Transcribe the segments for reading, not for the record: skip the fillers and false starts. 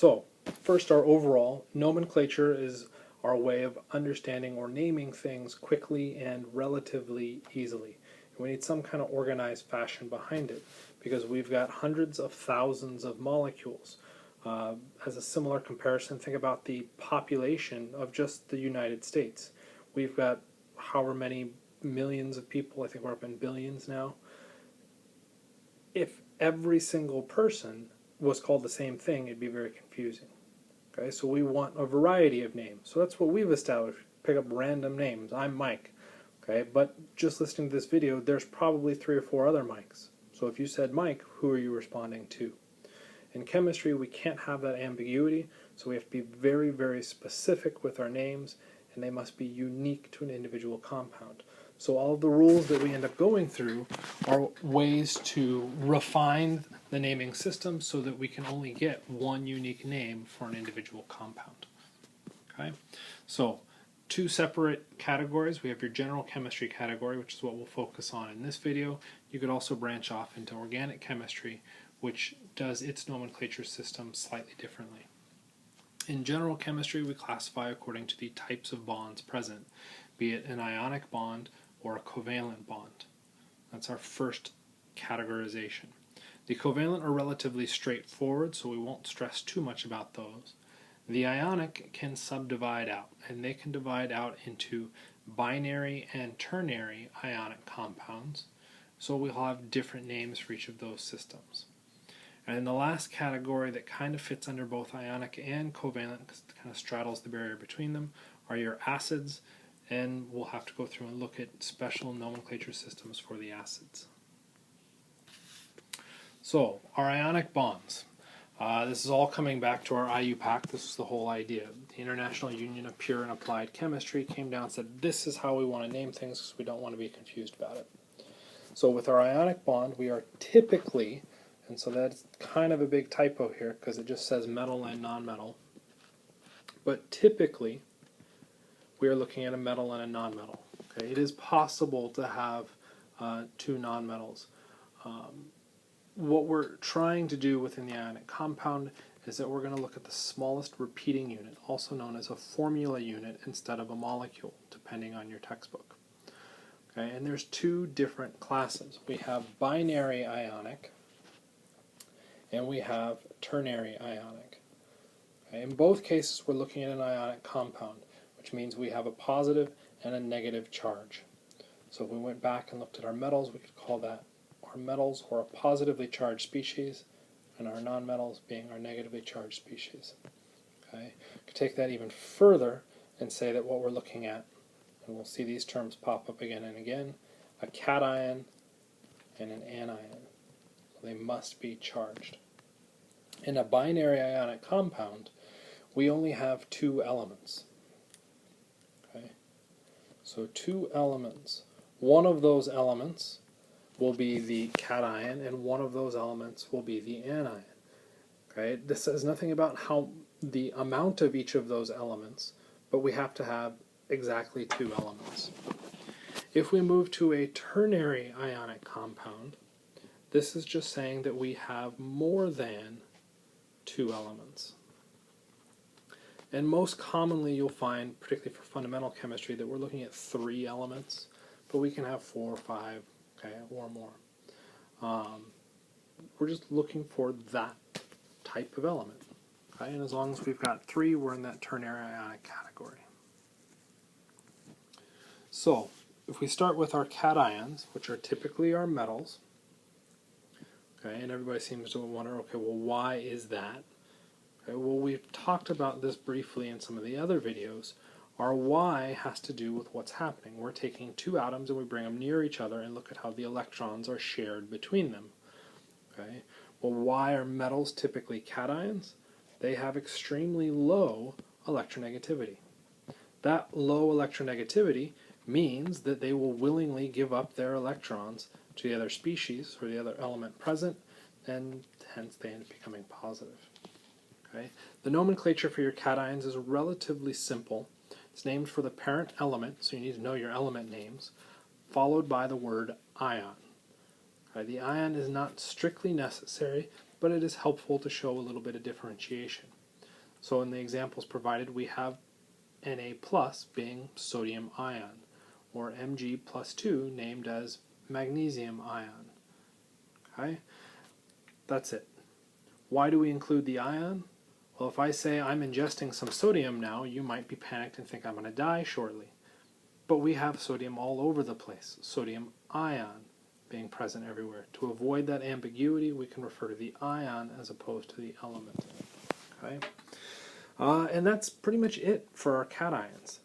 So, first, our overall nomenclature is our way of understanding or naming things quickly and relatively easily. And we need some kind of organized fashion behind it because we've got hundreds of thousands of molecules. As a similar comparison, think about the population of just the United States. We've got however many millions of people, I think we're up in billions now. If every single person was called the same thing, it'd be very confusing. Okay, so we want a variety of names. So that's what we've established. Pick up random names. I'm Mike. Okay, but just listening to this video, there's probably 3 or 4 other Mikes. So if you said Mike, who are you responding to? In chemistry, we can't have that ambiguity, so we have to be very, very specific with our names, and they must be unique to an individual compound. So all of the rules that we end up going through are ways to refine the naming system so that we can only get one unique name for an individual compound. Okay, so 2 separate categories. We have your general chemistry category, which is what we'll focus on in this video. You could also branch off into organic chemistry, which does its nomenclature system slightly differently. In general chemistry, we classify according to the types of bonds present, be it an ionic bond or a covalent bond. That's our first categorization. The covalent are relatively straightforward, so we won't stress too much about those. The ionic can subdivide out, and they can divide out into binary and ternary ionic compounds, so we'll have different names for each of those systems. And then the last category that kind of fits under both ionic and covalent, because it kind of straddles the barrier between them, are your acids, and we'll have to go through and look at special nomenclature systems for the acids. So, our ionic bonds. This is all coming back to our IUPAC. This is the whole idea. The International Union of Pure and Applied Chemistry came down and said, this is how we want to name things because we don't want to be confused about it. So with our ionic bond, we are typically, and so that's kind of a big typo here because it just says metal and nonmetal, but typically we are looking at a metal and a nonmetal. Okay? It is possible to have 2 nonmetals. What we're trying to do within the ionic compound is that we're going to look at the smallest repeating unit, also known as a formula unit instead of a molecule, depending on your textbook. Okay, and there's 2 different classes. We have binary ionic and we have ternary ionic. Okay, in both cases we're looking at an ionic compound, which means we have a positive and a negative charge. So if we went back and looked at our metals, we could call that our metals or a positively charged species, and our nonmetals being our negatively charged species. Okay, we could take that even further and say that what we're looking at, and we'll see these terms pop up again and again, a cation and an anion. So they must be charged. In a binary ionic compound, we only have 2 elements. Okay, so 2 elements. One of those elements will be the cation, and one of those elements will be the anion. Okay? This says nothing about how the amount of each of those elements, but we have to have exactly 2 elements. If we move to a ternary ionic compound, this is just saying that we have more than 2 elements. And most commonly you'll find, particularly for fundamental chemistry, that we're looking at 3 elements, but we can have 4 or 5, okay, or more. We're just looking for that type of element. Okay, and as long as we've got 3, we're in that ternary ionic category. So, if we start with our cations, which are typically our metals, okay, and everybody seems to wonder, okay, well, why is that? Okay, well, we've talked about this briefly in some of the other videos. Our why has to do with what's happening. We're taking 2 atoms and we bring them near each other and look at how the electrons are shared between them. Okay, well, why are metals typically cations? They have extremely low electronegativity. That low electronegativity means that they will willingly give up their electrons to the other species or the other element present, and hence they end up becoming positive. Okay? The nomenclature for your cations is relatively simple. It's named for the parent element, so you need to know your element names, followed by the word ion. Okay? The ion is not strictly necessary, but it is helpful to show a little bit of differentiation. So in the examples provided, we have Na plus being sodium ion, or Mg plus 2 named as magnesium ion. Okay, that's it. Why do we include the ion? Well, if I say I'm ingesting some sodium now, you might be panicked and think I'm going to die shortly. But we have sodium all over the place, sodium ion being present everywhere. To avoid that ambiguity, we can refer to the ion as opposed to the element. Okay? And that's pretty much it for our cations.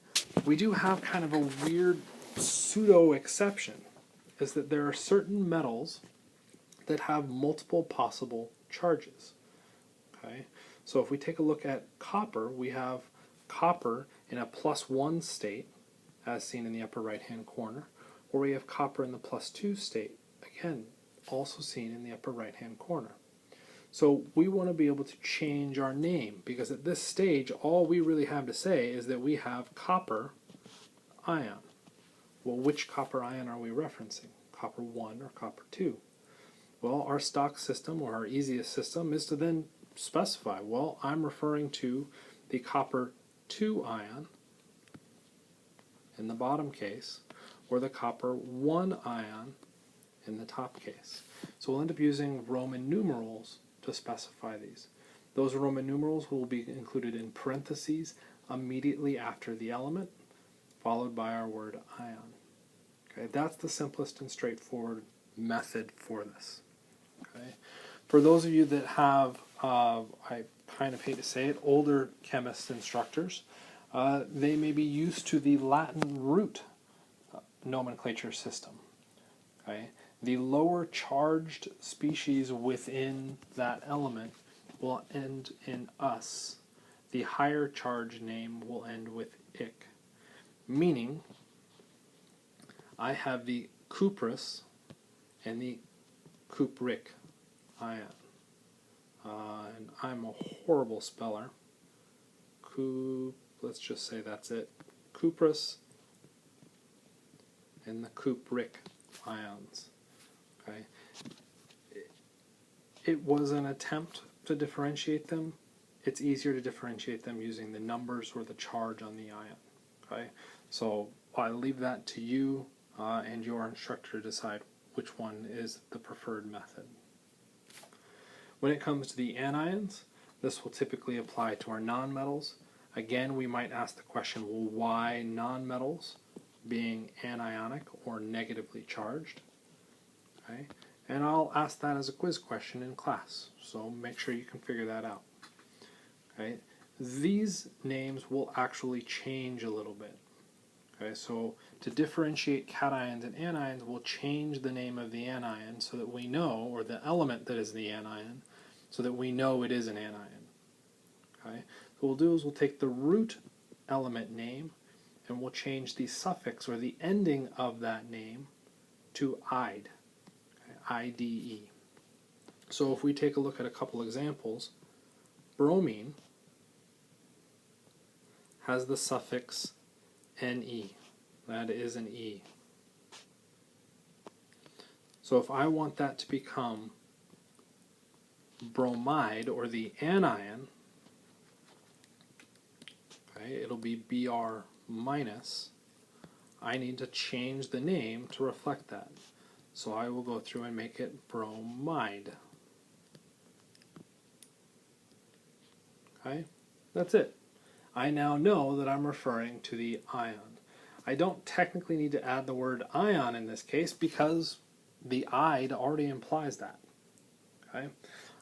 We do have kind of a weird pseudo exception, is that there are certain metals that have multiple possible charges. Okay? So if we take a look at copper, we have copper in a +1 state, as seen in the upper right-hand corner, or we have copper in the +2 state, again, also seen in the upper right-hand corner. So we want to be able to change our name, because at this stage, all we really have to say is that we have copper ion. Well, which copper ion are we referencing? Copper 1 or copper 2? Well, our stock system, or our easiest system, is to then specify, well, I'm referring to the copper 2 ion in the bottom case, or the copper 1 ion in the top case. So we'll end up using Roman numerals to specify these. Those Roman numerals will be included in parentheses immediately after the element, followed by our word ion. Okay, that's the simplest and straightforward method for this. Okay, for those of you that have, I kind of hate to say it, older chemist instructors, they may be used to the Latin root nomenclature system. Okay? The lower charged species within that element will end in us. The higher charged name will end with ic. Meaning, I have the cuprous and the cupric ion. And I'm a horrible speller. Let's just say that's it. Cuprous and the cupric ions. Okay. It was an attempt to differentiate them. It's easier to differentiate them using the numbers or the charge on the ion. Okay. So I leave that to you and your instructor to decide which one is the preferred method. When it comes to the anions, this will typically apply to our nonmetals. Again, we might ask the question, well, why nonmetals being anionic or negatively charged? Okay, and I'll ask that as a quiz question in class, so make sure you can figure that out. Okay, these names will actually change a little bit. Okay, so to differentiate cations and anions, we'll change the name of the anion so that we know, or the element that is the anion, so that we know it is an anion. Okay, so what we'll do is we'll take the root element name and we'll change the suffix or the ending of that name to ide, okay, I-D-E. So if we take a look at a couple examples, bromine has the suffix Ne. That is an E. So if I want that to become bromide, or the anion, okay, it'll be Br minus. I need to change the name to reflect that. So I will go through and make it bromide. Okay, that's it. I now know that I'm referring to the ion. I don't technically need to add the word ion in this case because the ide already implies that. Okay,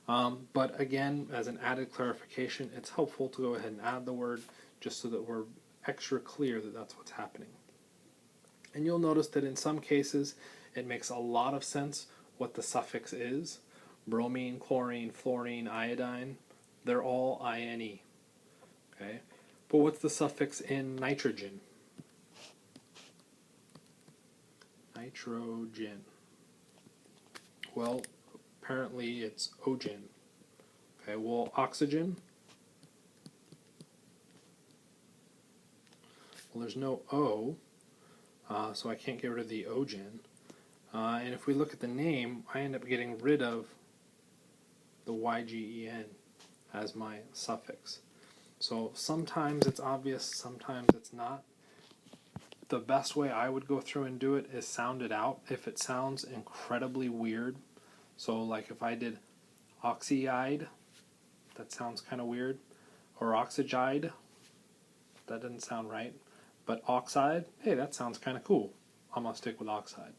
but again, as an added clarification, it's helpful to go ahead and add the word just so that we're extra clear that that's what's happening. And you'll notice that in some cases it makes a lot of sense what the suffix is. Bromine, chlorine, fluorine, iodine, they're all INE. Okay, but what's the suffix in nitrogen? Nitrogen. Well, apparently it's ogen. Okay, well, oxygen. Well, there's no O, so I can't get rid of the ogen. And if we look at the name, I end up getting rid of the YGEN as my suffix. So sometimes it's obvious, sometimes it's not. The best way I would go through and do it is sound it out. If it sounds incredibly weird, so like if I did oxyide, that sounds kind of weird, or oxygide, that doesn't sound right, but oxide, hey, that sounds kind of cool. I'm going to stick with oxide.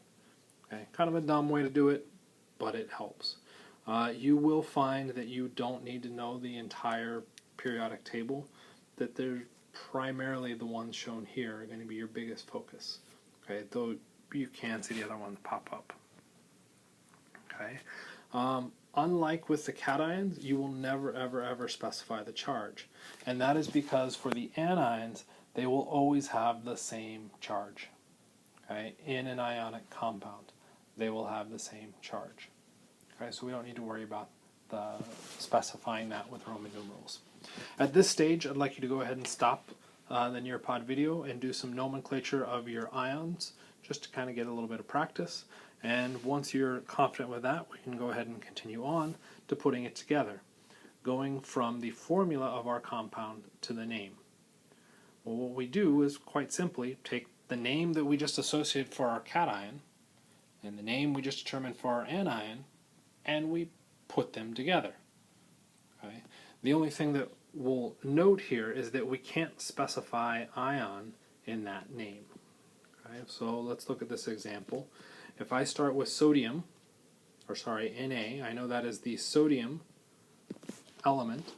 Okay, kind of a dumb way to do it, but it helps. You will find that you don't need to know the entire periodic table, that they're primarily the ones shown here are going to be your biggest focus. Okay, though you can see the other ones pop up. Okay, unlike with the cations, you will never ever specify the charge, and that is because for the anions they will always have the same charge. Okay, in an ionic compound, they will have the same charge. Okay, so we don't need to worry about specifying that with Roman numerals. At this stage, I'd like you to go ahead and stop the Nearpod video and do some nomenclature of your ions, just to kind of get a little bit of practice. And once you're confident with that, we can go ahead and continue on to putting it together, going from the formula of our compound to the name. Well, what we do is quite simply take the name that we just associated for our cation and the name we just determined for our anion, and we put them together. Okay? The only thing that we'll note here is that we can't specify ion in that name. Okay? So let's look at this example. If I start with sodium, or sorry, Na, I know that is the sodium element.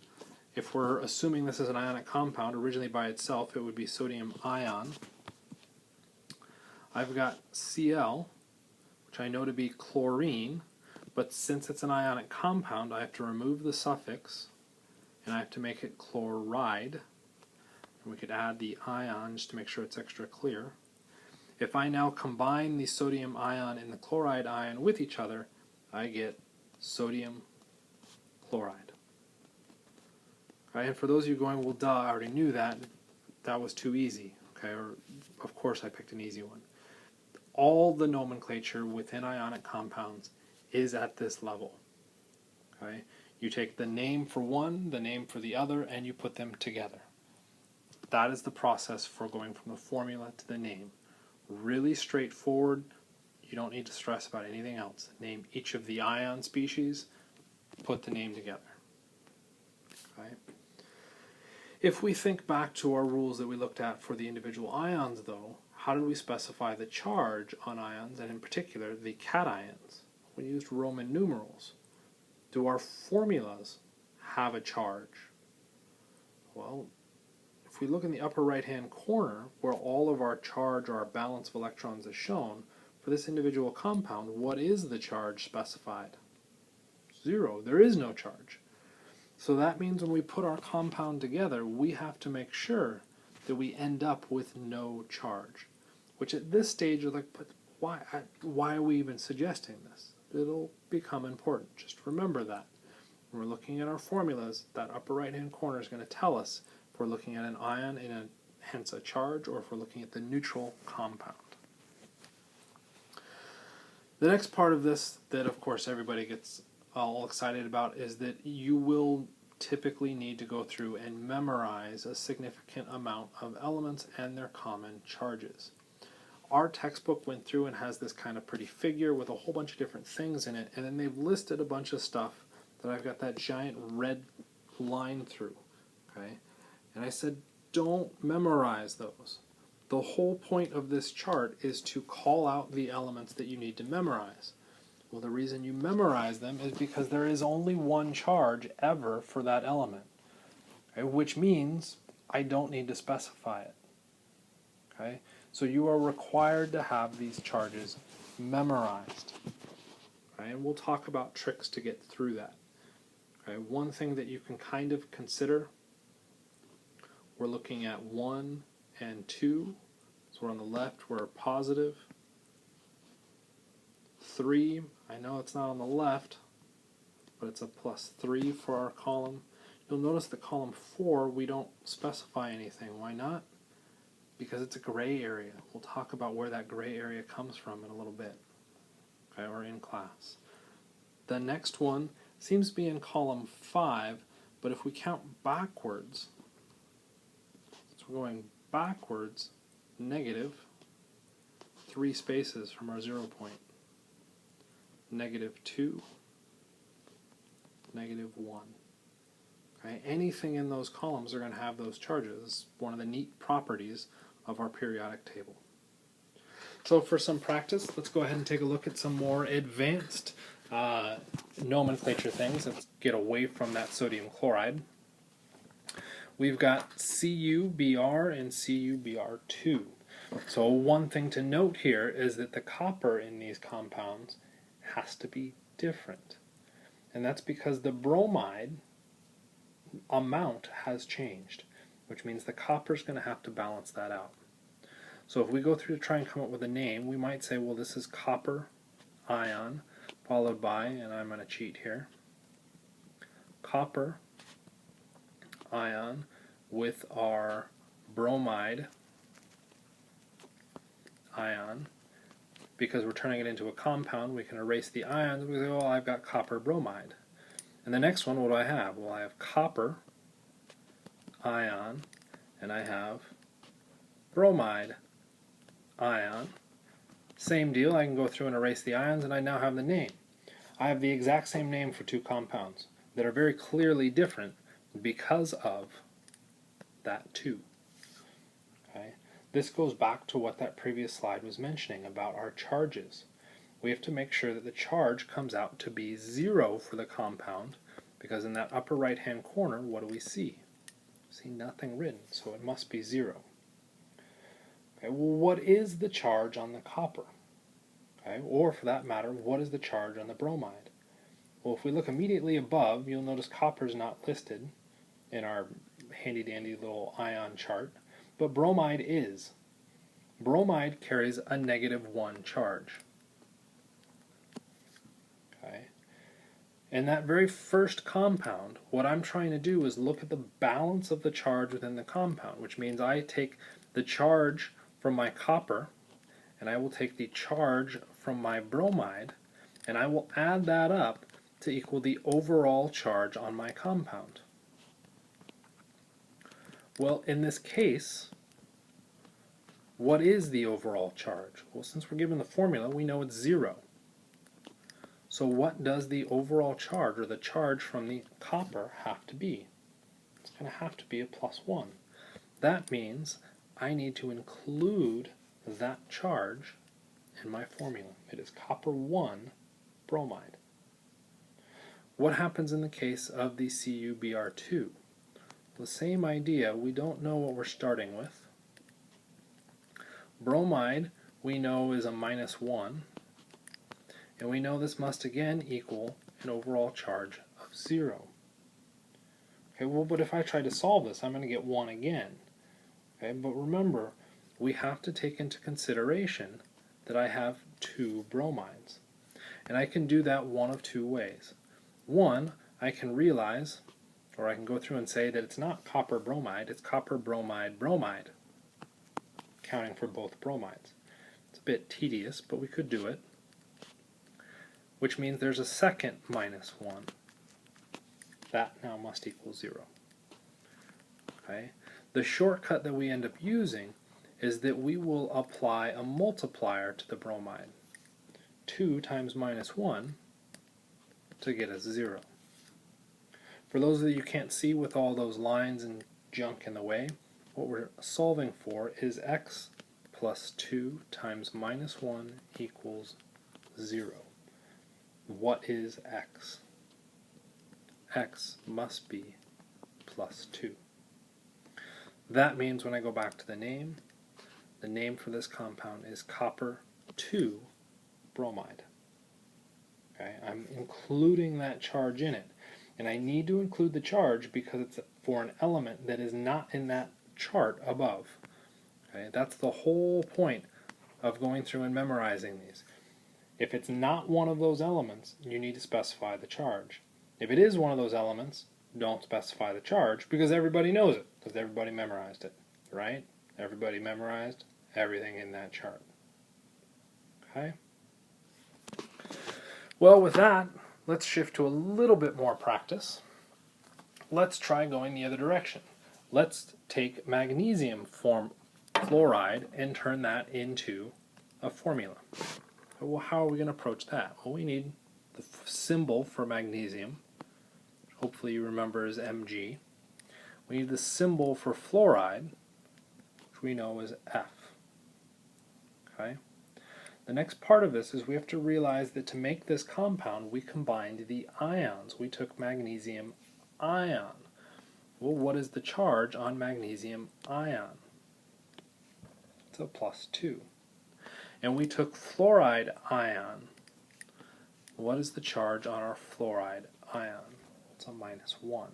If we're assuming this is an ionic compound, originally by itself it would be sodium ion. I've got Cl, which I know to be chlorine, but since it's an ionic compound, I have to remove the suffix, and I have to make it chloride. And we could add the ion just to make sure it's extra clear. If I now combine the sodium ion and the chloride ion with each other, I get sodium chloride. Okay, and for those of you going, well, duh, I already knew that. That was too easy. Okay, or of course I picked an easy one. All the nomenclature within ionic compounds is at this level. Okay, you take the name for one, the name for the other, and you put them together. That is the process for going from the formula to the name. Really straightforward. You don't need to stress about anything else. Name each of the ion species, put the name together. Okay. If we think back to our rules that we looked at for the individual ions, though, how did we specify the charge on ions, and in particular the cations? We used Roman numerals. Do our formulas have a charge? Well, if we look in the upper right-hand corner, where all of our charge or our balance of electrons is shown, for this individual compound, what is the charge specified? 0. There is no charge. So that means when we put our compound together, we have to make sure that we end up with no charge. Which at this stage you're like, but why are we even suggesting this? It'll become important. Just remember that. When we're looking at our formulas, that upper right-hand corner is going to tell us if we're looking at an ion and hence a charge, or if we're looking at the neutral compound. The next part of this that of course everybody gets all excited about is that you will typically need to go through and memorize a significant amount of elements and their common charges. Our textbook went through and has this kind of pretty figure with a whole bunch of different things in it, and then they've listed a bunch of stuff that I've got that giant red line through. Okay? And I said, don't memorize those. The whole point of this chart is to call out the elements that you need to memorize. Well, the reason you memorize them is because there is only one charge ever for that element, okay? Which means I don't need to specify it. Okay? So you are required to have these charges memorized. Okay? And we'll talk about tricks to get through that. Okay? One thing that you can kind of consider, we're looking at 1 and 2. So we're on the left, we're positive. 3, I know it's not on the left, but it's a +3 for our column. You'll notice that column 4, we don't specify anything. Why not? Because it's a gray area. We'll talk about where that gray area comes from in a little bit, okay, or in class. The next one seems to be in column 5, but if we count backwards, going backwards, negative 3 spaces from our 0 point. -2, -1. Okay? Anything in those columns are going to have those charges. It's one of the neat properties of our periodic table. So for some practice, let's go ahead and take a look at some more advanced nomenclature things. Let's get away from that sodium chloride. We've got CuBr and CuBr2. So one thing to note here is that the copper in these compounds has to be different. And that's because the bromide amount has changed, which means the copper is going to have to balance that out. So if we go through to try and come up with a name, we might say, well, this is copper ion, followed by, and I'm going to cheat here, copper ion with our bromide ion. Because we're turning it into a compound, we can erase the ions. We say, oh, I've got copper bromide. And the next one, what do I have? Well, I have copper ion, and I have bromide ion. Same deal, I can go through and erase the ions, and I now have the name. I have the exact same name for two compounds that are very clearly different because of that 2. Okay? This goes back to what that previous slide was mentioning about our charges. We have to make sure that the charge comes out to be 0 for the compound, because in that upper right hand corner, what do we see? We see nothing written, so it must be 0. Okay, well, what is the charge on the copper? Okay, or for that matter, what is the charge on the bromide? Well, if we look immediately above, you'll notice copper is not listed in our handy dandy little ion chart, but bromide is. Bromide carries a -1 charge. Okay. In that very first compound, what I'm trying to do is look at the balance of the charge within the compound, which means I take the charge from my copper, and I will take the charge from my bromide, and I will add that up to equal the overall charge on my compound. Well, in this case, what is the overall charge? Well, since we're given the formula, we know it's 0. So what does the overall charge, or the charge from the copper, have to be? It's going to have to be a +1. That means I need to include that charge in my formula. It is copper 1 bromide. What happens in the case of the CuBr2? The same idea, we don't know what we're starting with. Bromide, we know, is a -1, and we know this must again equal an overall charge of 0. Okay, well, but if I try to solve this, I'm going to get 1 again. Okay, but remember, we have to take into consideration that I have 2 bromides. And I can do that one of 2 ways. One, I can realize, or I can go through and say that it's not copper bromide, it's copper bromide bromide, counting for both bromides. It's a bit tedious, but we could do it, which means there's a second -1. That now must equal 0. Okay? The shortcut that we end up using is that we will apply a multiplier to the bromide. 2 times -1 to get us 0. For those of you who can't see with all those lines and junk in the way, what we're solving for is x plus 2 times -1 equals 0. What is x? X must be +2. That means when I go back to the name for this compound is copper 2 bromide. Okay, I'm including that charge in it. And I need to include the charge because it's for an element that is not in that chart above. Okay, that's the whole point of going through and memorizing these. If it's not one of those elements, you need to specify the charge. If it is one of those elements, don't specify the charge because everybody knows it, because everybody memorized it, right? Everybody memorized everything in that chart. Okay? Well, with that, let's shift to a little bit more practice. Let's try going the other direction. Let's take magnesium fluoride and turn that into a formula. Well, how are we going to approach that? Well, we need the symbol for magnesium, hopefully you remember as Mg. We need the symbol for fluoride, which we know is F. Okay? The next part of this is we have to realize that to make this compound, we combined the ions. We took magnesium ion. Well, what is the charge on magnesium ion? It's a +2. And we took fluoride ion. What is the charge on our fluoride ion? It's a -1.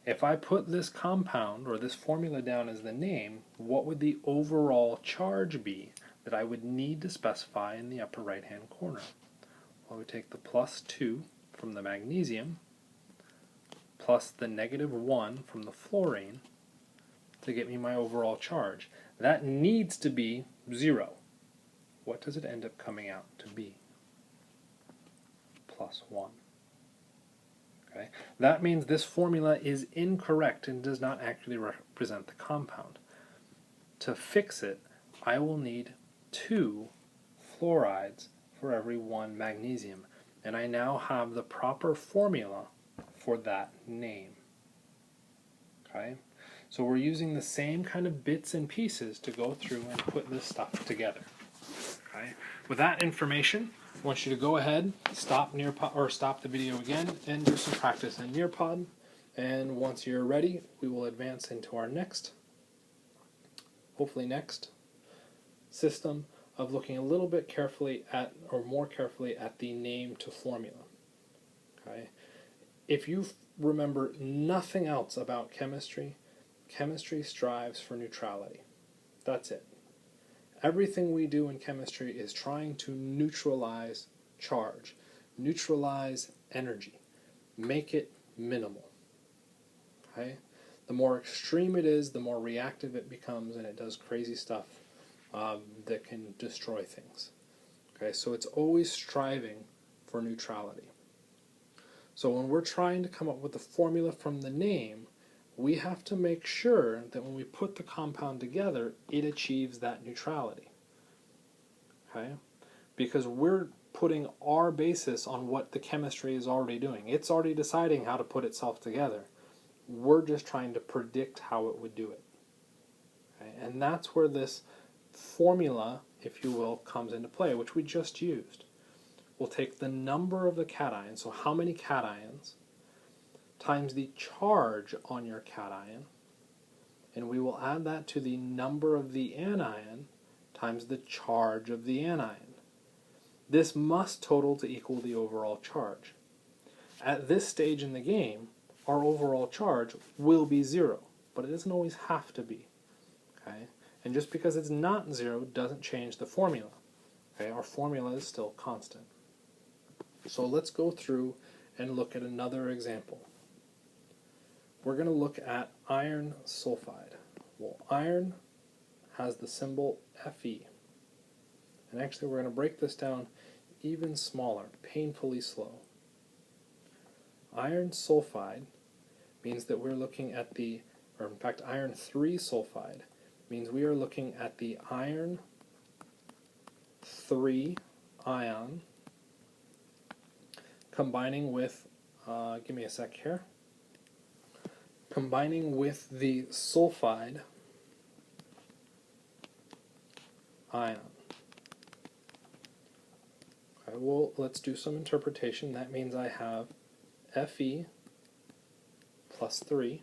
If I put this compound, or this formula down as the name, what would the overall charge be that I would need to specify in the upper right-hand corner? Well, we take the +2 from the magnesium, plus the -1 from the fluorine, to get me my overall charge. That needs to be 0. What does it end up coming out to be? +1. Okay? That means this formula is incorrect and does not actually represent the compound. To fix it, I will need 2 fluorides for every 1 magnesium, and I now have the proper formula for that name. Okay? So we're using the same kind of bits and pieces to go through and put this stuff together. Okay? With that information, I want you to go ahead, stop the video again, and do some practice in Nearpod. And once you're ready, we will advance into our hopefully next system of looking a little bit carefully at, or more carefully at, the name to formula. Okay? If you remember nothing else about chemistry, chemistry strives for neutrality. That's it. Everything we do in chemistry is trying to neutralize charge, neutralize energy, make it minimal. Okay? The more extreme it is, the more reactive it becomes, and it does crazy stuff that can destroy things. Okay? So it's always striving for neutrality. So when we're trying to come up with the formula from the name, we have to make sure that when we put the compound together, it achieves that neutrality. Okay? Because we're putting our basis on what the chemistry is already doing. It's already deciding how to put itself together. We're just trying to predict how it would do it. Okay? And that's where this formula, if you will, comes into play, which we just used. We'll take the number of the cations, so how many cations, times the charge on your cation, and we will add that to the number of the anion times the charge of the anion. This must total to equal the overall charge. At this stage in the game, our overall charge will be 0, but it doesn't always have to be. Okay? And just because it's not 0 doesn't change the formula. Okay? Our formula is still constant. So let's go through and look at another example. We're going to look at iron sulfide. Well, iron has the symbol Fe. And actually we're going to break this down even smaller, painfully slow. Iron sulfide means that we're looking at the, or in fact iron 3 sulfide means we are looking at the iron 3 ion combining with, give me a sec here, combining with the sulfide ion. Okay, well, let's do some interpretation. That means I have Fe plus 3,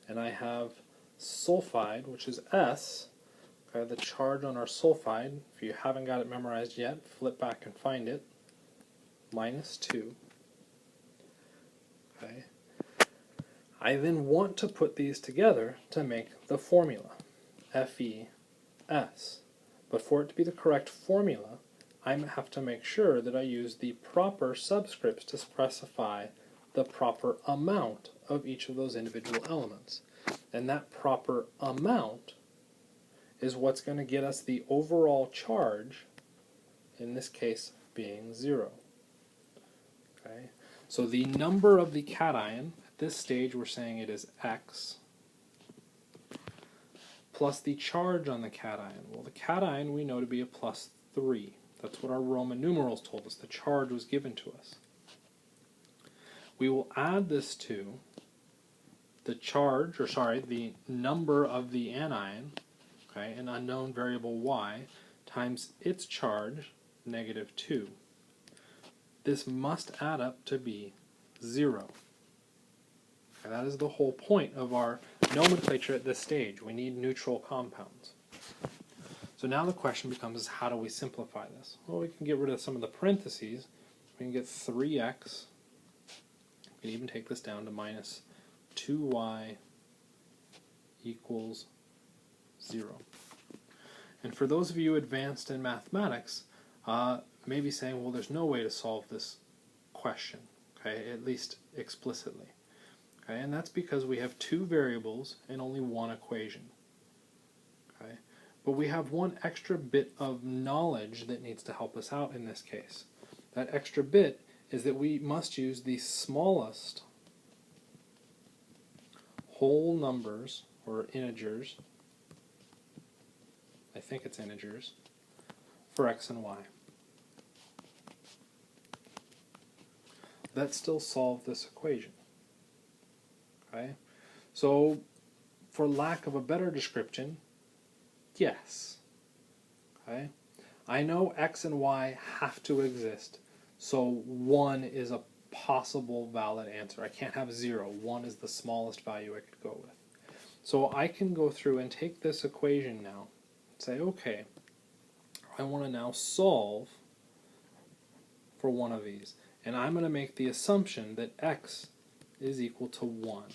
and I have sulfide, which is S. Okay, the charge on our sulfide, if you haven't got it memorized yet, flip back and find it, minus 2. Okay. I then want to put these together to make the formula, FeS. But for it to be the correct formula, I have to make sure that I use the proper subscripts to specify the proper amount of each of those individual elements. And that proper amount is what's going to get us the overall charge, in this case being 0. Okay? So the number of the cation this stage we're saying it is X plus the charge on the cation. Well, the cation we know to be a plus 3. That's what our Roman numerals told us. The charge was given to us. We will add this to the charge, or sorry, the number of the anion, okay, an unknown variable y, times its charge, -2. This must add up to be 0. Okay, that is the whole point of our nomenclature at this stage. We need neutral compounds. So now the question becomes, how do we simplify this? Well, we can get rid of some of the parentheses. We can get 3x. We can even take this down to minus 2y equals 0. And for those of you advanced in mathematics, maybe saying, well, there's no way to solve this question, okay, at least explicitly. Okay, and that's because we have 2 variables and only 1 equation. Okay, but we have one extra bit of knowledge that needs to help us out in this case. That extra bit is that we must use the smallest whole numbers, or integers, I think it's integers, for x and y. That still solve this equation. Okay? So, for lack of a better description, yes. Okay? I know x and y have to exist, so 1 is a possible valid answer. I can't have 0. 1 is the smallest value I could go with. So I can go through and take this equation now and say, okay, I want to now solve for one of these. And I'm going to make the assumption that x is equal to 1.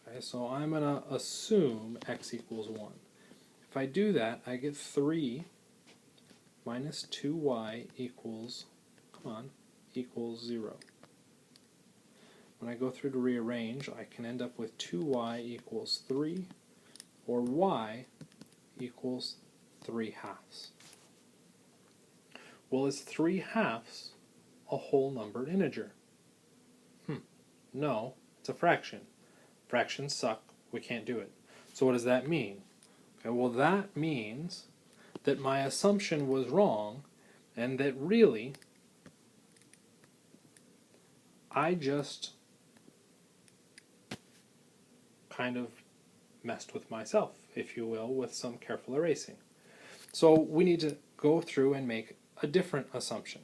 Okay, so I'm going to assume x equals 1. If I do that, I get 3 minus 2y equals, equals 0. When I go through to rearrange, I can end up with 2y equals 3, or y equals 3/2. Well, is 3/2 a whole numbered integer? No, it's a fraction. Fractions suck. We can't do it. So what does that mean? Okay, well, that means that my assumption was wrong, and that really I just kind of messed with myself, if you will, with some careful erasing. So we need to go through and make a different assumption.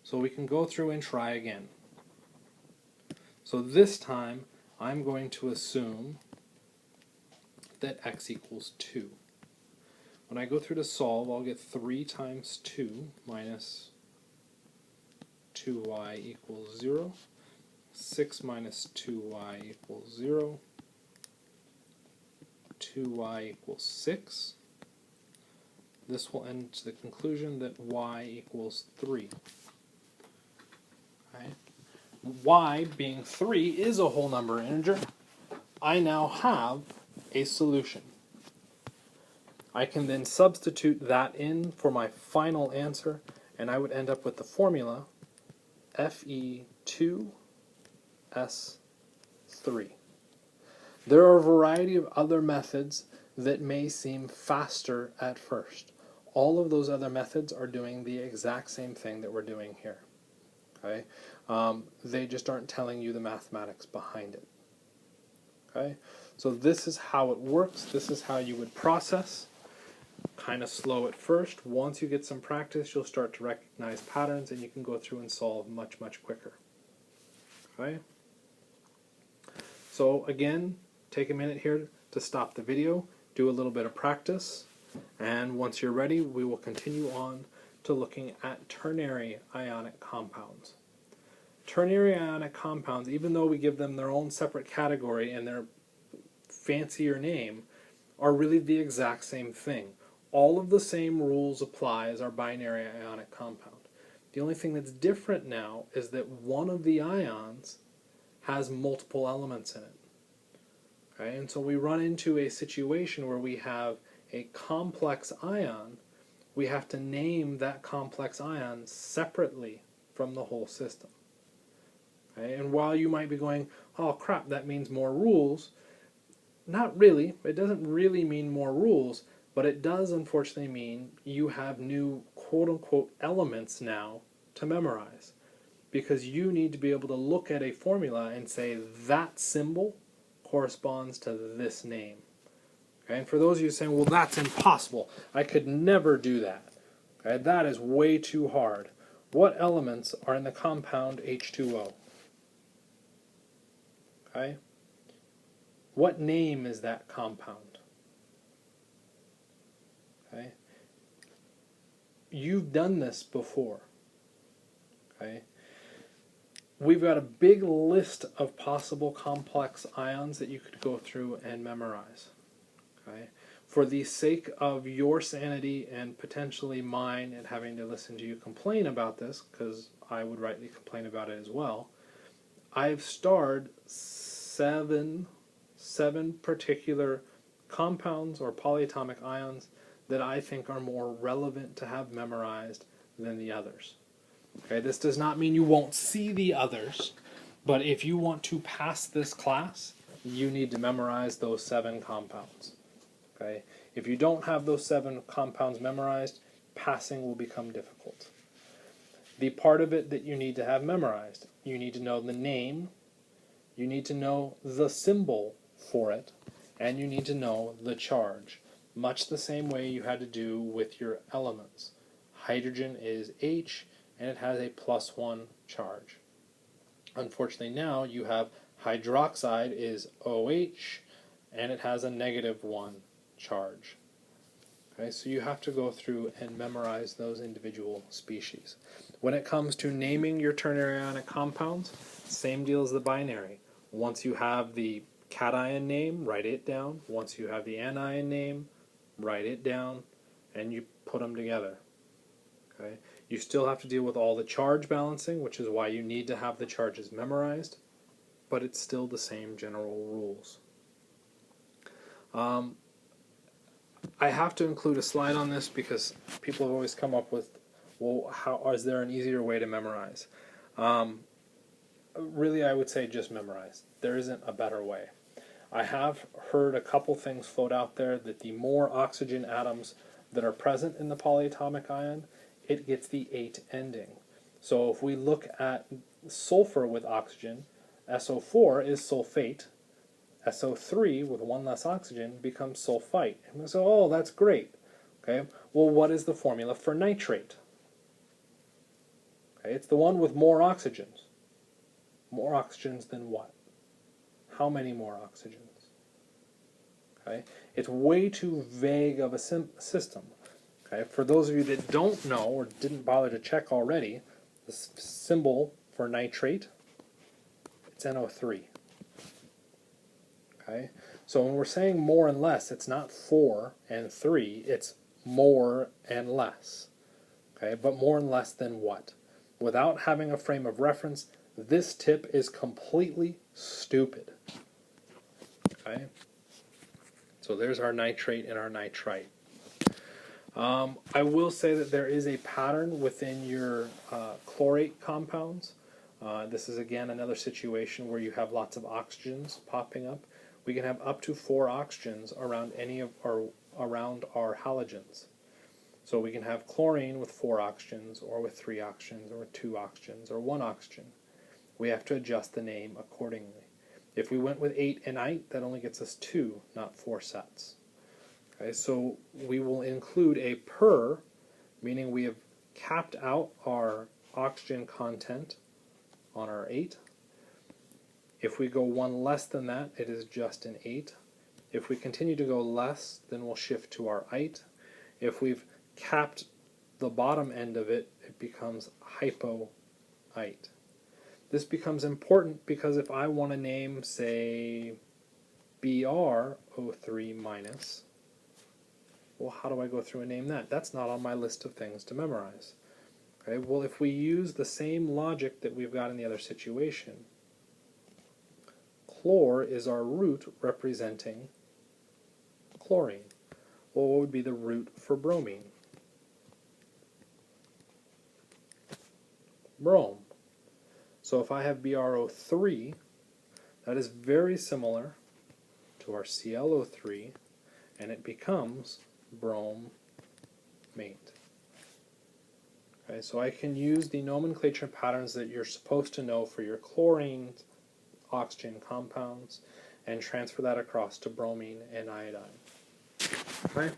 So we can go through and try again. So this time I'm going to assume that x equals 2. When I go through to solve, I'll get 3 times 2 minus 2y equals 0. 6 minus 2y equals 0. 2y equals 6. This will end to the conclusion that y equals 3. Okay. Y being 3 is a whole number integer. I now have a solution. I can then substitute that in for my final answer, and I would end up with the formula Fe2S3. There are a variety of other methods that may seem faster at first. All of those other methods are doing the exact same thing that we're doing here. Okay? They just aren't telling you the mathematics behind it. Okay? So this is how it works. This is how you would process. Kind of slow at first. Once you get some practice, you'll start to recognize patterns, and you can go through and solve much, much quicker. Okay? So again, take a minute here to stop the video, do a little bit of practice, and once you're ready, we will continue on to looking at ternary ionic compounds. Ternary ionic compounds, even though we give them their own separate category and their fancier name, are really the exact same thing. All of the same rules apply as our binary ionic compound. The only thing that's different now is that one of the ions has multiple elements in it. Okay? And so we run into a situation where we have a complex ion. We have to name that complex ion separately from the whole system. Okay? And while you might be going, oh crap, that means more rules, not really. It doesn't really mean more rules, but it does unfortunately mean you have new quote-unquote elements now to memorize. Because you need to be able to look at a formula and say that symbol corresponds to this name. Okay? And for those of you saying, well, that's impossible. I could never do that. Okay? That is way too hard. What elements are in the compound H2O? Okay? What name is that compound? Okay? You've done this before. Okay? We've got a big list of possible complex ions that you could go through and memorize. Okay? For the sake of your sanity and potentially mine and having to listen to you complain about this, because I would rightly complain about it as well, I've starred seven particular compounds or polyatomic ions that I think are more relevant to have memorized than the others. Okay, this does not mean you won't see the others, but if you want to pass this class, you need to memorize those 7 compounds. Okay? If you don't have those 7 compounds memorized, passing will become difficult. The part of it that you need to have memorized, you need to know the name, you need to know the symbol for it, and you need to know the charge. Much the same way you had to do with your elements. Hydrogen is H, and it has a +1 charge. Unfortunately now you have hydroxide is OH, and it has a -1 charge. Okay, so you have to go through and memorize those individual species. When it comes to naming your ternary ionic compounds, same deal as the binary. Once you have the cation name, write it down. Once you have the anion name, write it down, and you put them together. Okay? You still have to deal with all the charge balancing, which is why you need to have the charges memorized, but it's still the same general rules. I have to include a slide on this because people have always come up with, well, is there an easier way to memorize? Really, I would say just memorize. There isn't a better way. I have heard a couple things float out there that the more oxygen atoms that are present in the polyatomic ion, it gets the 8 ending. So if we look at sulfur with oxygen, SO4 is sulfate. SO3 with 1 less oxygen becomes sulfite. And we say, oh, that's great. Okay, well, what is the formula for nitrate? Okay, it's the one with more oxygens. More oxygens than what? How many more oxygens? Okay, it's way too vague of a system. Okay, for those of you that don't know or didn't bother to check already, the symbol for nitrate, it's NO3. Okay, so when we're saying more and less, it's not 4 and 3, it's more and less. Okay, but more and less than what? Without having a frame of reference, this tip is completely stupid. Okay, so there's our nitrate and our nitrite. I will say that there is a pattern within your chlorate compounds. This is again another situation where you have lots of oxygens popping up. We can have up to 4 oxygens around our halogens. So we can have chlorine with 4 oxygens, or with 3 oxygens, or with 2 oxygens, or 1 oxygen. We have to adjust the name accordingly. If we went with 8 and 8, that only gets us 2, not 4 sets. Okay, so we will include a per, meaning we have capped out our oxygen content on our 8. If we go 1 less than that, it is just an 8. If we continue to go less, then we'll shift to our 8. If we've capped the bottom end of it, it becomes hypo-ite. This becomes important because if I want to name, say, BrO3 minus, well, how do I go through and name that? That's not on my list of things to memorize. Okay, well, if we use the same logic that we've got in the other situation, chlor is our root representing chlorine. Well, what would be the root for bromine? Brome. So if I have BrO3, that is very similar to our ClO3, and it becomes bromate. Okay, so I can use the nomenclature patterns that you're supposed to know for your chlorine, oxygen compounds, and transfer that across to bromine and iodine. Okay.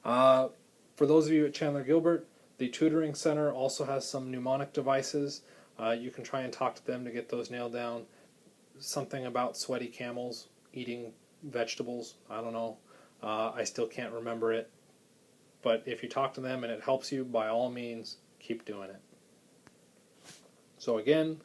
For those of you at Chandler Gilbert, the tutoring center also has some mnemonic devices. You can try and talk to them to get those nailed down. Something about sweaty camels eating vegetables, I don't know. I still can't remember it. But if you talk to them and it helps you, by all means, keep doing it. So again,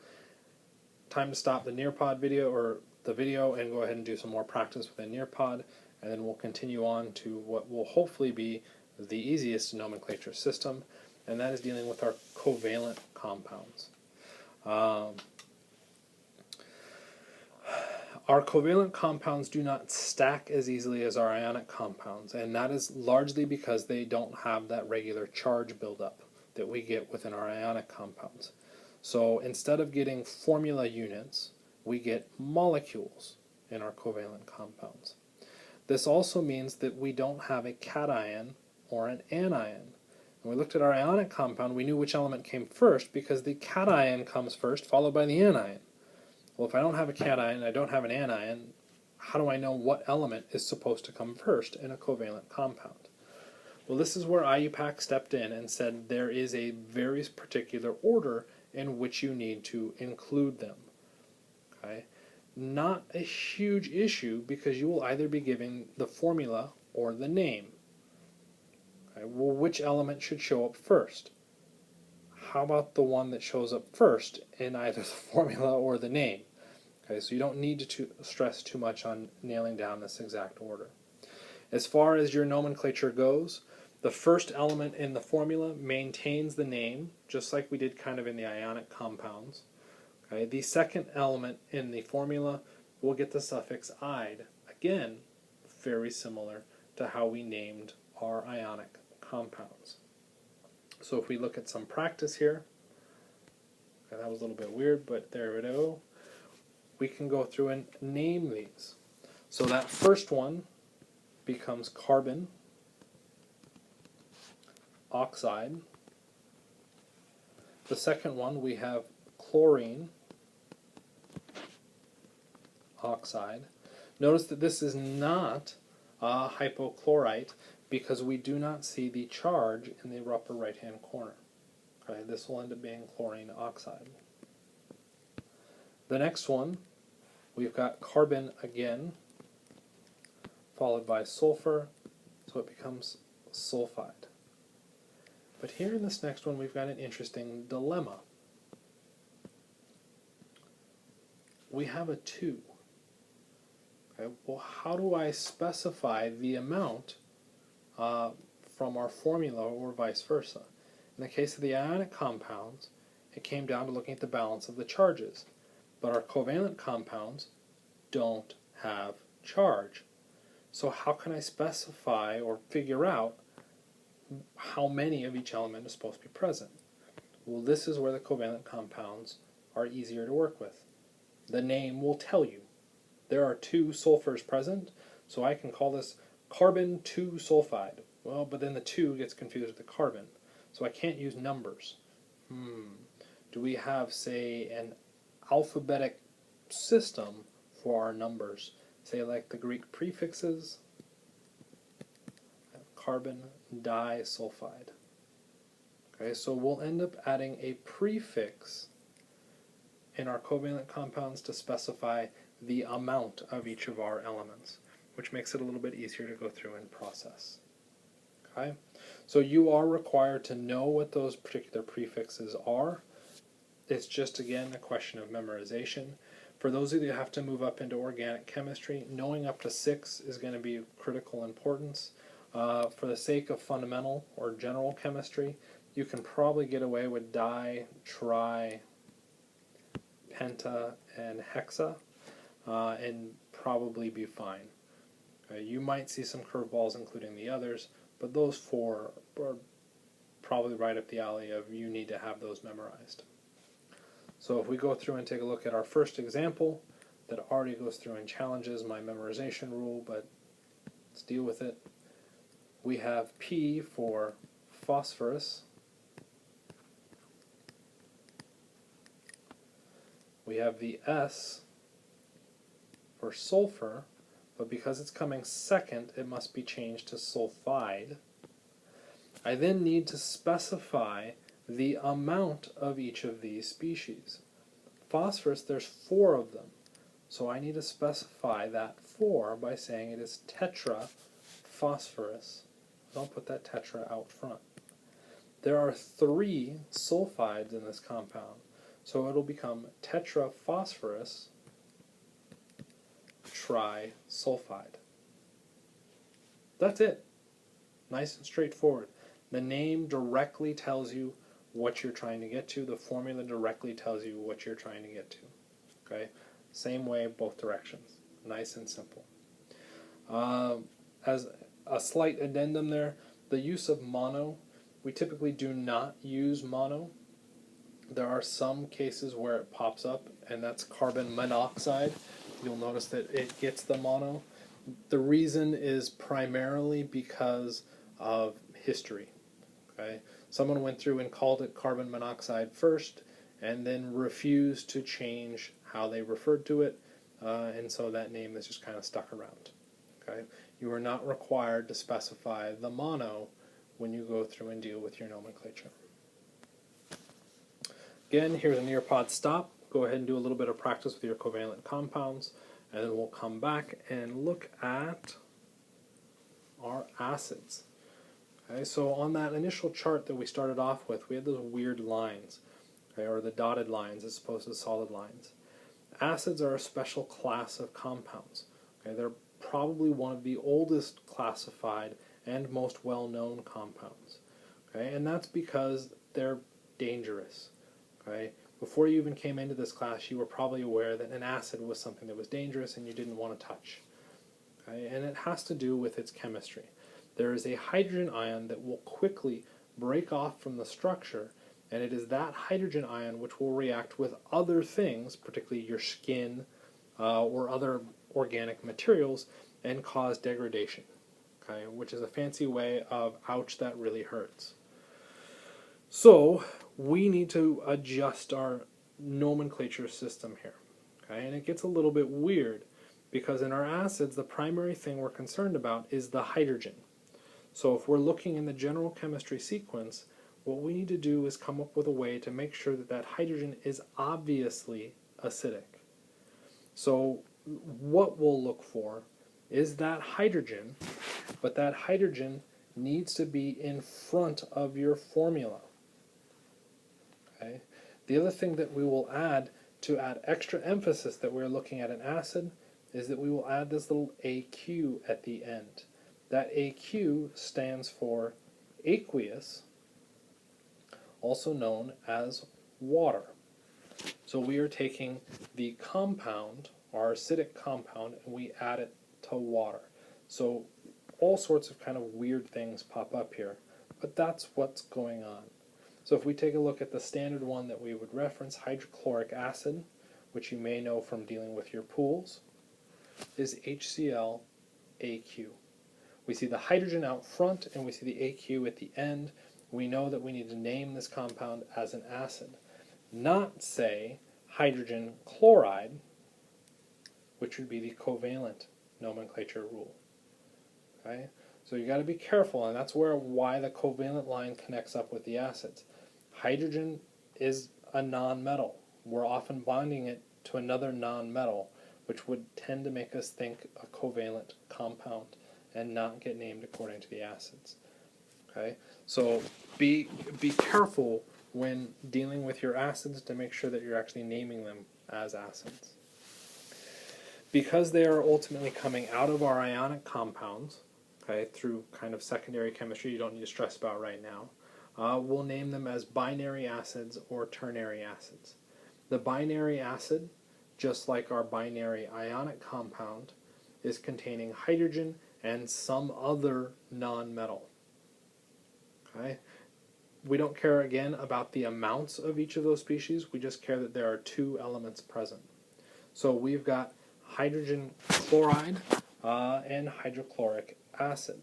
time to stop the Nearpod video, or the video, and go ahead and do some more practice with a Nearpod, and then we'll continue on to what will hopefully be the easiest nomenclature system, and that is dealing with our covalent compounds. Our covalent compounds do not stack as easily as our ionic compounds, and that is largely because they don't have that regular charge buildup that we get within our ionic compounds. So instead of getting formula units, we get molecules in our covalent compounds. This also means that we don't have a cation or an anion. When we looked at our ionic compound, we knew which element came first because the cation comes first, followed by the anion. Well, if I don't have a cation and I don't have an anion, how do I know what element is supposed to come first in a covalent compound? Well, this is where IUPAC stepped in and said there is a very particular order in which you need to include them. Okay? Not a huge issue because you will either be giving the formula or the name. Okay? Well, which element should show up first? How about the one that shows up first in either the formula or the name? Okay, so you don't need to stress too much on nailing down this exact order. As far as your nomenclature goes, the first element in the formula maintains the name, just like we did kind of in the ionic compounds. Okay, the second element in the formula will get the suffix "ide." Again, very similar to how we named our ionic compounds. So if we look at some practice here, okay, that was a little bit weird, but there we go. We can go through and name these. So that first one becomes carbon oxide. The second one, we have chlorine oxide. Notice that this is not a hypochlorite because we do not see the charge in the upper right hand corner. Okay, this will end up being chlorine oxide. The next one, we've got carbon again, followed by sulfur, so it becomes sulfide. But here in this next one, we've got an interesting dilemma. We have a 2. Okay, well, how do I specify the amount from our formula or vice versa? In the case of the ionic compounds, it came down to looking at the balance of the charges. But our covalent compounds don't have charge. So how can I specify or figure out how many of each element is supposed to be present? Well, this is where the covalent compounds are easier to work with. The name will tell you. There are 2 sulfurs present, so I can call this carbon 2 sulfide. Well, but then the 2 gets confused with the carbon, so I can't use numbers. Do we have, say, an alphabetic system for our numbers? Say like the Greek prefixes, carbon disulfide. Okay, so we'll end up adding a prefix in our covalent compounds to specify the amount of each of our elements, which makes it a little bit easier to go through and process. Okay, so you are required to know what those particular prefixes are. It's just, again, a question of memorization. For those of you who have to move up into organic chemistry, knowing up to 6 is going to be of critical importance. For the sake of fundamental or general chemistry, you can probably get away with di, tri, penta, and hexa, and probably be fine. You might see some curveballs including the others, but those 4 are probably right up the alley of you need to have those memorized. So if we go through and take a look at our first example, that already goes through and challenges my memorization rule, but let's deal with it. We have P for phosphorus. We have the S for sulfur, but because it's coming second, it must be changed to sulfide. I then need to specify the amount of each of these species. Phosphorus, there's 4 of them, so I need to specify that 4 by saying it is tetraphosphorus. I'll put that tetra out front. There are 3 sulfides in this compound, so it'll become tetraphosphorus trisulfide. That's it. Nice and straightforward. The name directly tells you what you're trying to get to. The formula directly tells you what you're trying to get to. Okay? Same way, both directions. Nice and simple. As a slight addendum there, the use of mono, we typically do not use mono. There are some cases where it pops up, and that's carbon monoxide. You'll notice that it gets the mono. The reason is primarily because of history. Okay? Someone went through and called it carbon monoxide first, and then refused to change how they referred to it, and so that name is just kind of stuck around. Okay? You are not required to specify the mono when you go through and deal with your nomenclature. Again, here's a near-pod stop. Go ahead and do a little bit of practice with your covalent compounds, and then we'll come back and look at our acids. Okay, so on that initial chart that we started off with, we had those weird lines, okay, or the dotted lines as opposed to solid lines. Acids are a special class of compounds. Okay, they're probably one of the oldest classified and most well-known compounds. Okay, and that's because they're dangerous. Okay, before you even came into this class, you were probably aware that an acid was something that was dangerous and you didn't want to touch. Okay, and it has to do with its chemistry. There is a hydrogen ion that will quickly break off from the structure, and it is that hydrogen ion which will react with other things, particularly your skin or other organic materials, and cause degradation, okay, which is a fancy way of ouch, that really hurts. So we need to adjust our nomenclature system here, okay, and it gets a little bit weird because in our acids the primary thing we're concerned about is the hydrogen. So if we're looking in the general chemistry sequence, what we need to do is come up with a way to make sure that that hydrogen is obviously acidic. So what we'll look for is that hydrogen, but that hydrogen needs to be in front of your formula. Okay? The other thing that we will add to add extra emphasis that we're looking at an acid is that we will add this little AQ at the end. That AQ stands for aqueous, also known as water. So we are taking the compound, our acidic compound, and we add it to water. So all sorts of kind of weird things pop up here, but that's what's going on. So if we take a look at the standard one that we would reference, hydrochloric acid, which you may know from dealing with your pools, is HCl AQ. We see the hydrogen out front and we see the AQ at the end. We know that we need to name this compound as an acid, not say hydrogen chloride, which would be the covalent nomenclature rule. Okay? So you got to be careful, and that's why the covalent line connects up with the acids. Hydrogen is a nonmetal. We're often bonding it to another nonmetal, which would tend to make us think a covalent compound and not get named according to the acids. Okay? So be careful when dealing with your acids to make sure that you're actually naming them as acids. Because they are ultimately coming out of our ionic compounds, okay, through kind of secondary chemistry you don't need to stress about right now, we'll name them as binary acids or ternary acids. The binary acid, just like our binary ionic compound, is containing hydrogen and some other nonmetal. Okay? we don't care again about the amounts of each of those species, we just care that there are two elements present. So we've got hydrogen chloride and hydrochloric acid.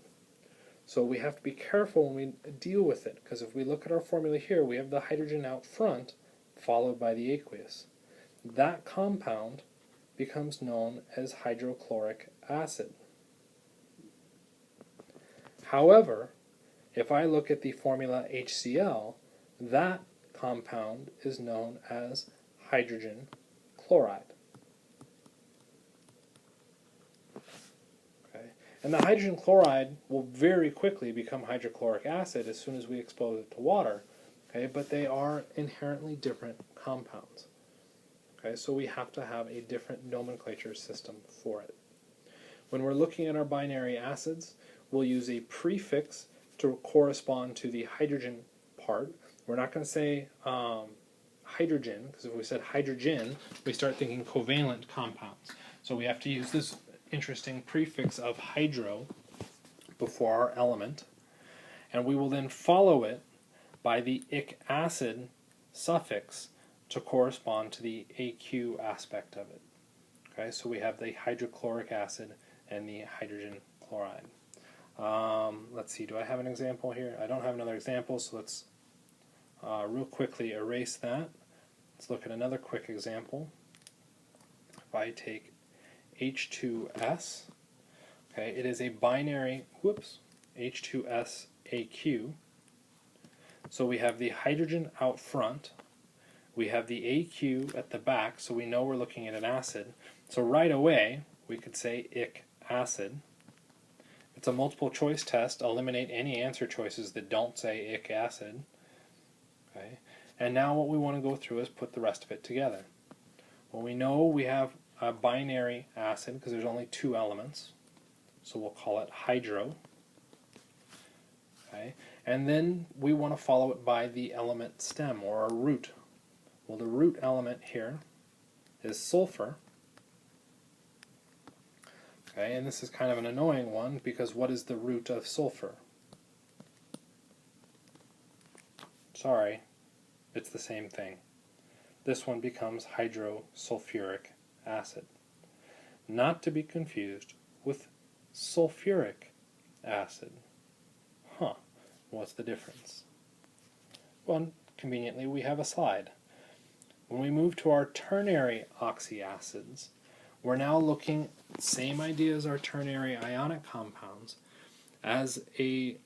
So we have to be careful when we deal with it, because if we look at our formula here, we have the hydrogen out front, followed by the aqueous. That compound becomes known as hydrochloric acid. However, if I look at the formula HCl, that compound is known as hydrogen chloride. Okay. And the hydrogen chloride will very quickly become hydrochloric acid as soon as we expose it to water. Okay, but they are inherently different compounds. Okay, so we have to have a different nomenclature system for it. When we're looking at our binary acids, we'll use a prefix to correspond to the hydrogen part. We're not going to say hydrogen, because if we said hydrogen, we start thinking covalent compounds. So we have to use this interesting prefix of hydro before our element, and we will then follow it by the ic acid suffix to correspond to the AQ aspect of it. Okay, so we have the hydrochloric acid and the hydrogen chloride. Let's see, do I have an example here? I don't have another example, so let's real quickly erase that. Let's look at another quick example. If I take H2S, okay, it is a binary, H2S AQ. So we have the hydrogen out front, we have the AQ at the back, so we know we're looking at an acid. So right away, we could say ic acid. It's a multiple choice test. Eliminate any answer choices that don't say ic acid. Okay. And now what we want to go through is put the rest of it together. Well, we know we have a binary acid because there's only two elements. So we'll call it hydro. Okay. And then we want to follow it by the element stem, or a root. Well, the root element here is sulfur. Okay, and this is kind of an annoying one, because what is the root of sulfur? Sorry, it's the same thing. This one becomes hydrosulfuric acid. Not to be confused with sulfuric acid. Huh, what's the difference? Well, conveniently, we have a slide. When we move to our ternary oxyacids, we're now looking at the same idea as our ternary ionic compounds as a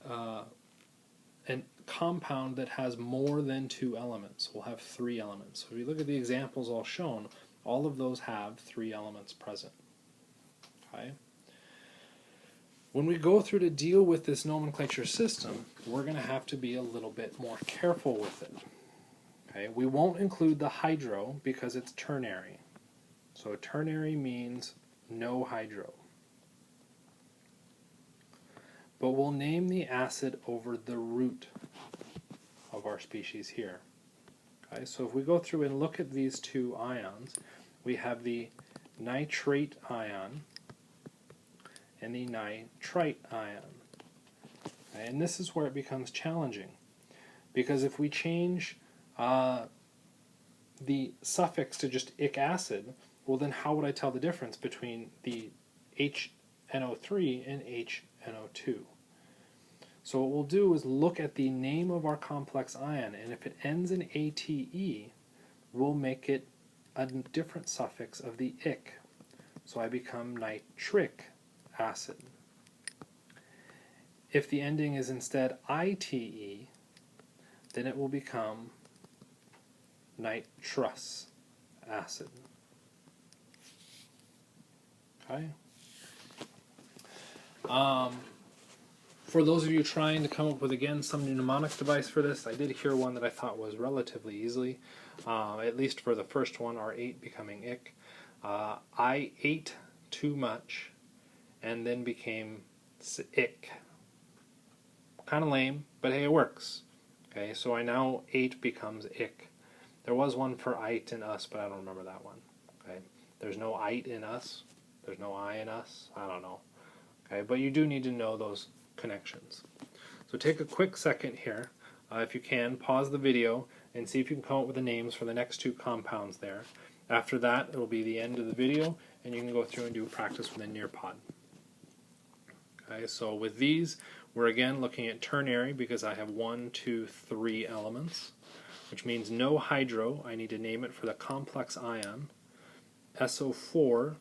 compound that has more than two elements. We'll have three elements. So if you look at the examples all shown, all of those have three elements present. Okay? When we go through to deal with this nomenclature system, we're going to have to be a little bit more careful with it. Okay? We won't include the hydro because it's ternary. So ternary means no hydro. But we'll name the acid over the root of our species here. Okay, so if we go through and look at these two ions, we have the nitrate ion and the nitrite ion. Okay, and this is where it becomes challenging, because if we change the suffix to just ic acid, well then how would I tell the difference between the HNO3 and HNO2? So what we'll do is look at the name of our complex ion, and if it ends in ATE, we'll make it a different suffix of the ic. So I become nitric acid. If the ending is instead ITE, then it will become nitrous acid. Okay. For those of you trying to come up with, again, some mnemonic device for this, I did hear one that I thought was relatively easily, at least for the first one, R8 becoming ic. I ate too much and then became ick. Kind of lame, but hey, it works. Okay, so I now ate becomes ick. There was one for ite in us, but I don't remember that one. Okay, there's no ite in us. There's no I in us. I don't know. Okay, but you do need to know those connections. So take a quick second here. if you can, pause the video and see if you can come up with the names for the next two compounds there. After that, it will be the end of the video, and you can go through and do practice with a Nearpod. Okay, so with these, we're again looking at ternary because I have 1, 2, 3 elements, which means no hydro. I need to name it for the complex ion. SO4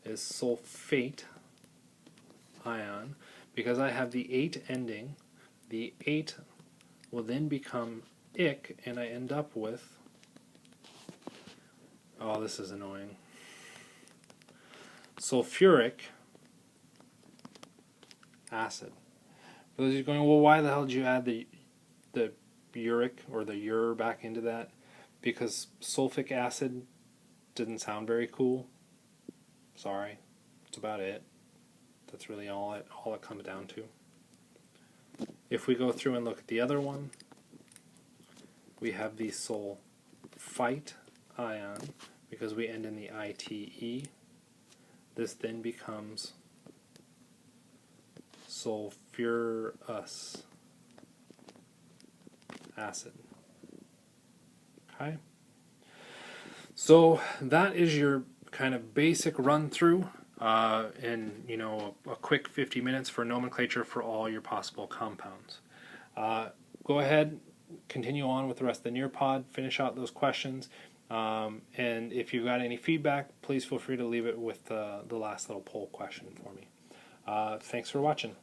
is sulfate ion. Because I have the 8 ending, the 8 will then become ic, and I end up with, oh, this is annoying, sulfuric acid. For those of you going, well, why the hell did you add the uric or the ur back into that? Because sulfic acid didn't sound very cool. Sorry, that's about it. That's really all it comes down to. If we go through and look at the other one, we have the sulfite ion because we end in the ITE. This then becomes sulfurous acid. Okay? So that is your kind of basic run through. And a quick 50 minutes for nomenclature for all your possible compounds. Go ahead, continue on with the rest of the Nearpod, finish out those questions, and if you've got any feedback, please feel free to leave it with the last little poll question for me. Thanks for watching.